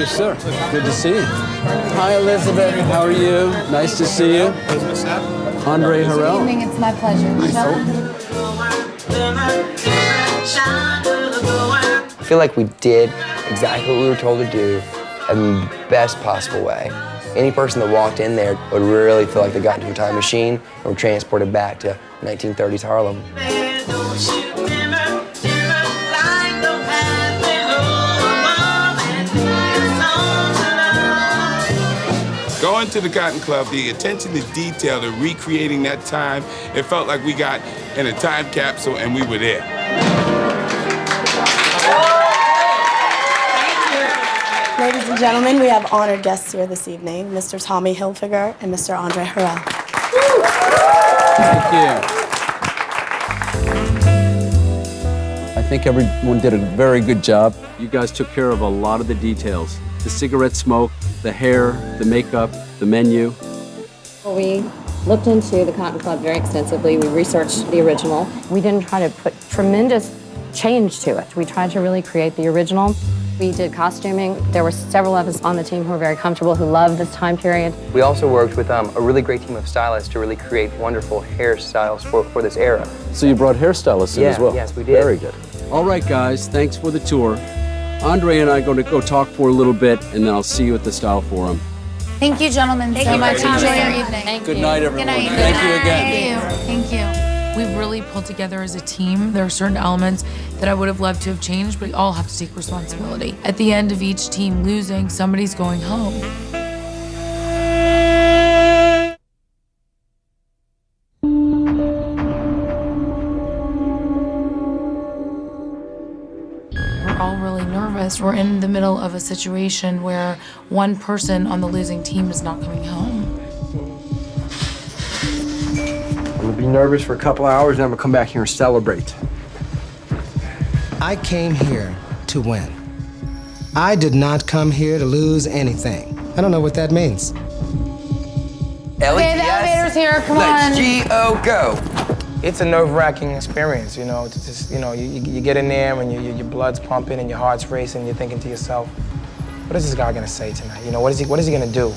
sir. Good to see you. Hi, Elizabeth. How are you? Nice to see you. Andre Harrell. Good evening. It's my pleasure. I feel like we did exactly what we were told to do in the best possible way. Any person that walked in there would really feel like they got into a time machine and were transported back to 1930s Harlem. Going to the Cotton Club, the attention to detail, the recreating that time, it felt like we got in a time capsule and we were there. Ladies and gentlemen, we have honored guests here this evening, Mr. Tommy Hilfiger and Mr. Andre Harrell. Thank you. I think everyone did a very good job. You guys took care of a lot of the details. The cigarette smoke, the hair, the makeup, the menu. Well, we looked into the Cotton Club very extensively. We researched the original. We didn't try to put tremendous change to it. We tried to really create the original. We did costuming. There were several of us on the team who were very comfortable, who loved this time period. We also worked with a really great team of stylists to really create wonderful hairstyles for this era. So you brought hairstylists in as well? Yes, we did. Very good. All right, guys, thanks for the tour. Andre and I are going to go talk for a little bit, and then I'll see you at the Style Forum. Thank you, gentlemen, so much. Enjoy your evening. Good night, everyone. Good night. Thank you again. Thank you. We really pulled together as a team. There are certain elements that I would have loved to have changed, but we all have to take responsibility. At the end of each team losing, somebody's going home. We're all really nervous. We're in the middle of a situation where one person on the losing team is not coming home. I'm gonna be nervous for a couple hours, and I'm gonna come back here and celebrate. I came here to win. I did not come here to lose anything. I don't know what that means. Ellie, Okay, the elevator's here. Come Let's on. G-O go. It's a nerve-wracking experience, you know. To just, you know, you get in there and your blood's pumping and your heart's racing. And you're thinking to yourself, what is this guy gonna say tonight? You know, what is he gonna do?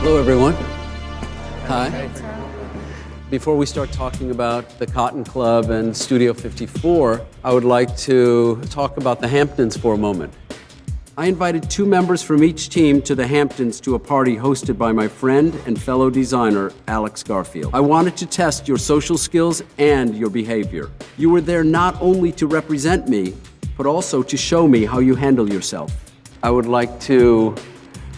Hello, everyone. Hi. Before we start talking about the Cotton Club and Studio 54, I would like to talk about the Hamptons for a moment. I invited 2 members from each team to the Hamptons to a party hosted by my friend and fellow designer, Alex Garfield. I wanted to test your social skills and your behavior. You were there not only to represent me, but also to show me how you handle yourself. I would like to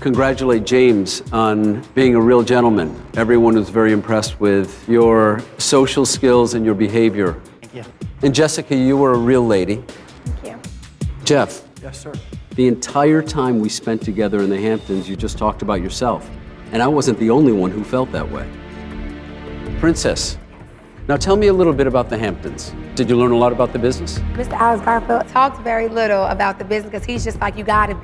congratulate James on being a real gentleman. Everyone was very impressed with your social skills and your behavior. Thank you. And Jessica, you were a real lady. Thank you. Jeff, Yes, sir. the entire time we spent together in the Hamptons, you just talked about yourself. And I wasn't the only one who felt that way. Princess, now tell me a little bit about the Hamptons. Did you learn a lot about the business? Mr. Alex Garfield talked very little about the business because he's just like, you gotta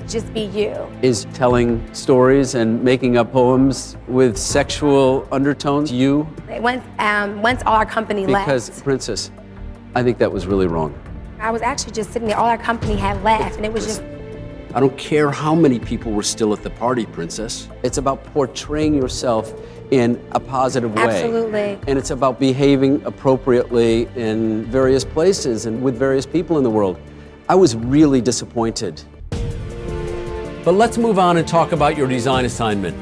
just be you. Is telling stories and making up poems with sexual undertones you? Once all our company Because, left, Princess, I think that was really wrong. I was actually just sitting there, all our company had left, and it was just, I don't care how many people were still at the party, Princess. It's about portraying yourself in a positive way. Absolutely. And it's about behaving appropriately in various places and with various people in the world. I was really disappointed. But let's move on and talk about your design assignment.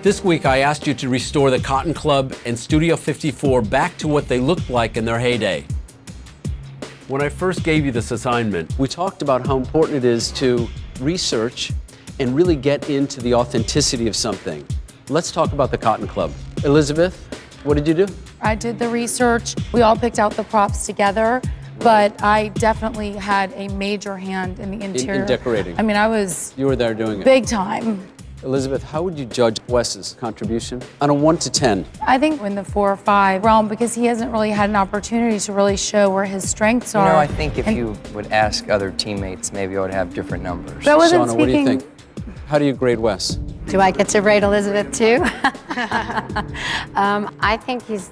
This week, I asked you to restore the Cotton Club and Studio 54 back to what they looked like in their heyday. when I first gave you this assignment, we talked about how important it is to research and really get into the authenticity of something. Let's talk about the Cotton Club. Elizabeth, what did you do? I did the research. We all picked out the props together, but I definitely had a major hand in the interior. In decorating. I mean, I was You were there doing it. big time. Elizabeth, how would you judge Wes's contribution on a 1 to 10? I think in the 4 or 5 realm, because he hasn't really had an opportunity to really show where his strengths You are. know, I think if And you would ask other teammates, maybe I would have different numbers. But I wasn't Shauna, what do you speaking- think? How do you grade Wes? Do I get to rate Elizabeth too? I think he's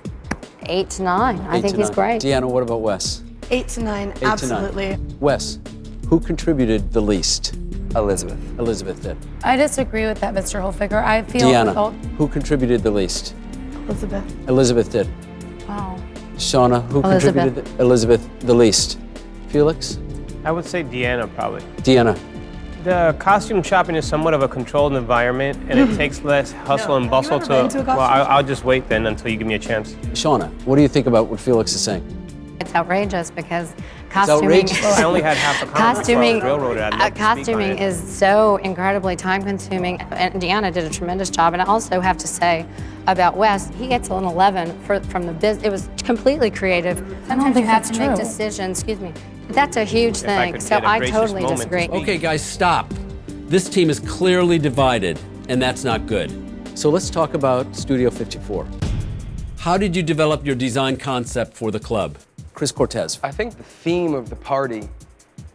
8 to 9. I 8 think to he's 9. great. Deanna, what about Wes? 8 to 9, 8 to 9. absolutely. Wes, who contributed the least? Elizabeth. Elizabeth did. I disagree with that, Mr. Hilfiger. I feel Deanna, who contributed the least? Elizabeth. Elizabeth did. Wow. Shauna, who Elizabeth. contributed Elizabeth the least? Felix? I would say Deanna, probably. Deanna? The costume shopping is somewhat of a controlled environment, and it takes less hustle and bustle ever been to a well, costume I'll just wait then until you give me a chance. Shauna, what do you think about what Felix is saying? It's outrageous because costuming. outrageous. Well, I only had half a comment before I was railroaded. I'd love to speak on Costuming it. is so incredibly time-consuming, and Deanna did a tremendous job. And I also have to say about Wes, he gets an 11 from the business. It was completely creative. Sometimes you have that's to make true. decisions. Excuse me. That's a huge If I thing. could So get a I gracious totally moment to disagree. speak. Okay, guys, stop. This team is clearly divided, and that's not good. So let's talk about Studio 54. How did you develop your design concept for the club? Chris Cortez. I think the theme of the party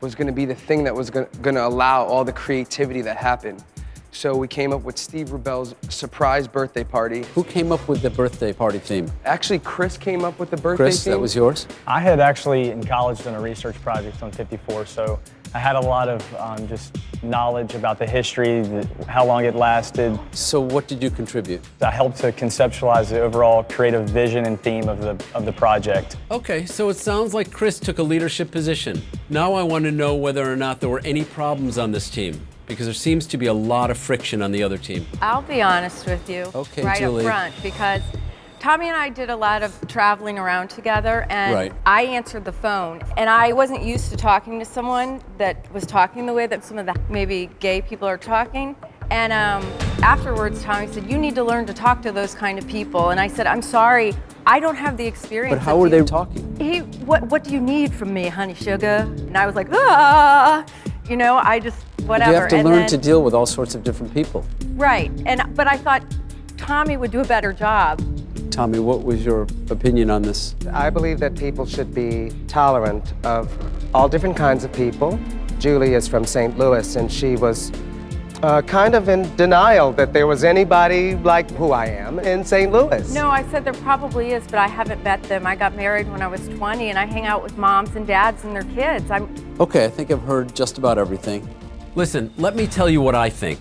was going to be the thing that was going to allow all the creativity that happened. So we came up with Steve Rubell's surprise birthday party. Who came up with the birthday party theme? Actually, Chris came up with the birthday Chris, theme. that was yours? I had actually in college done a research project on 54, so I had a lot of just knowledge about the history, how long it lasted. So what did you contribute? I helped to conceptualize the overall creative vision and theme of the project. Okay, so it sounds like Chris took a leadership position. Now I want to know whether or not there were any problems on this team, because there seems to be a lot of friction on the other team. I'll be honest with you Okay, right Julie. up front, because Tommy and I did a lot of traveling around together, and Right. I answered the phone, and I wasn't used to talking to someone that was talking the way that some of the maybe gay people are talking. And afterwards, Tommy said, "You need to learn to talk to those kind of people." And I said, "I'm sorry, I don't have the experience." But how of were you." they talking? What do you need from me, honey sugar? And I was like, ah, you know, I just whatever. You have to And learn then- to deal with all sorts of different people. Right, but I thought Tommy would do a better job. Tommy, what was your opinion on this? I believe that people should be tolerant of all different kinds of people. Julie is from St. Louis, and she was kind of in denial that there was anybody like who I am in St. Louis. No, I said there probably is, but I haven't met them. I got married when I was 20, and I hang out with moms and dads and their kids. Okay, I think I've heard just about everything. Listen, let me tell you what I think.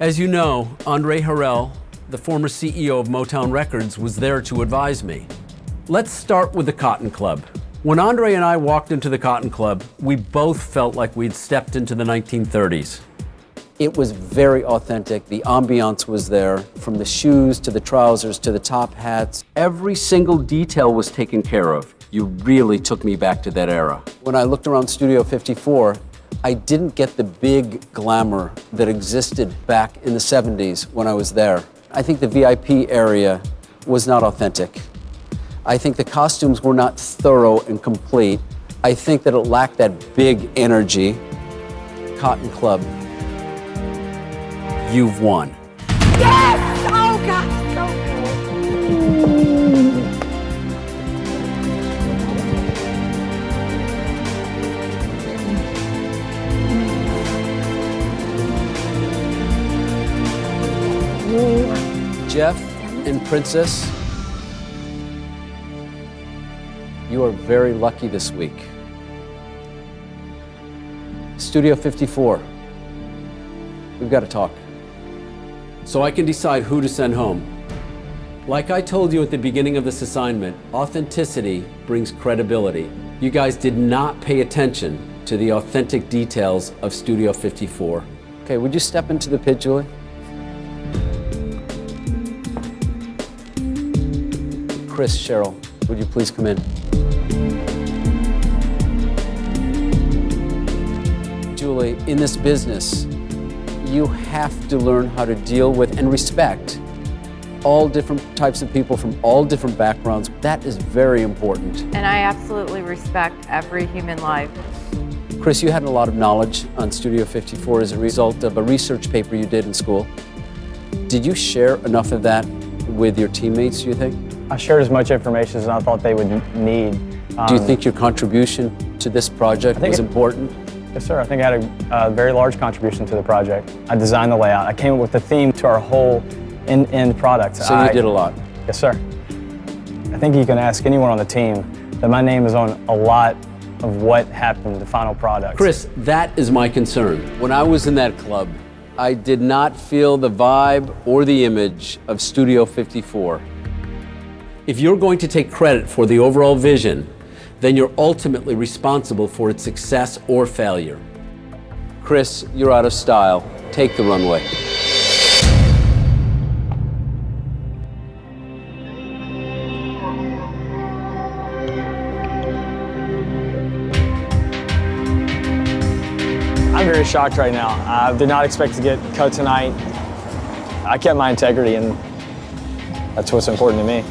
As you know, Andre Harrell, the former CEO of Motown Records, was there to advise me. Let's start with the Cotton Club. When Andre and I walked into the Cotton Club, we both felt like we'd stepped into the 1930s. It was very authentic. The ambiance was there, from the shoes to the trousers to the top hats. Every single detail was taken care of. You really took me back to that era. When I looked around Studio 54, I didn't get the big glamour that existed back in the 70s when I was there. I think the VIP area was not authentic. I think the costumes were not thorough and complete. I think that it lacked that big energy. Cotton Club, you've won. Yes! Oh, God, so Jeff and Princess, you are very lucky this week. Studio 54, we've got to talk. So I can decide who to send home. Like I told you at the beginning of this assignment, authenticity brings credibility. You guys did not pay attention to the authentic details of Studio 54. Okay, would you step into the pit, Julie? Chris, Cheryl, would you please come in? Actually, in this business, you have to learn how to deal with and respect all different types of people from all different backgrounds. That is very important. And I absolutely respect every human life. Chris, you had a lot of knowledge on Studio 54 as a result of a research paper you did in school. Did you share enough of that with your teammates, do you think? I shared as much information as I thought they would need. Do you think your contribution to this project was important? Yes, sir. I think I had a very large contribution to the project. I designed the layout. I came up with the theme to our whole end product. So you did a lot? Yes, sir. I think you can ask anyone on the team that my name is on a lot of what happened to the final product. Chris, that is my concern. When I was in that club, I did not feel the vibe or the image of Studio 54. If you're going to take credit for the overall vision, then you're ultimately responsible for its success or failure. Chris, you're out of style. Take the runway. I'm very shocked right now. I did not expect to get cut tonight. I kept my integrity, and that's what's important to me.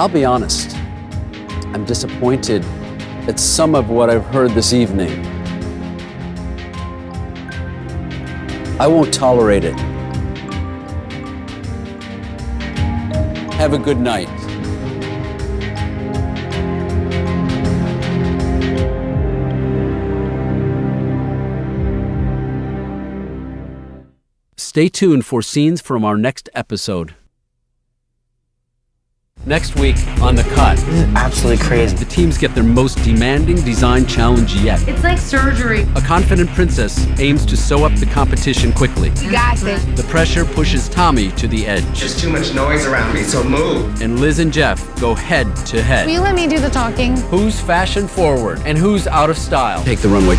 I'll be honest, I'm disappointed at some of what I've heard this evening. I won't tolerate it. Have a good night. Stay tuned for scenes from our next episode. Next week on The Cut. This is absolutely crazy. The teams get their most demanding design challenge yet. It's like surgery. A confident princess aims to sew up the competition quickly. You got this. The pressure pushes Tommy to the edge. There's too much noise around me, so move. And Liz and Jeff go head to head. Will you let me do the talking? Who's fashion forward and who's out of style? Take the runway.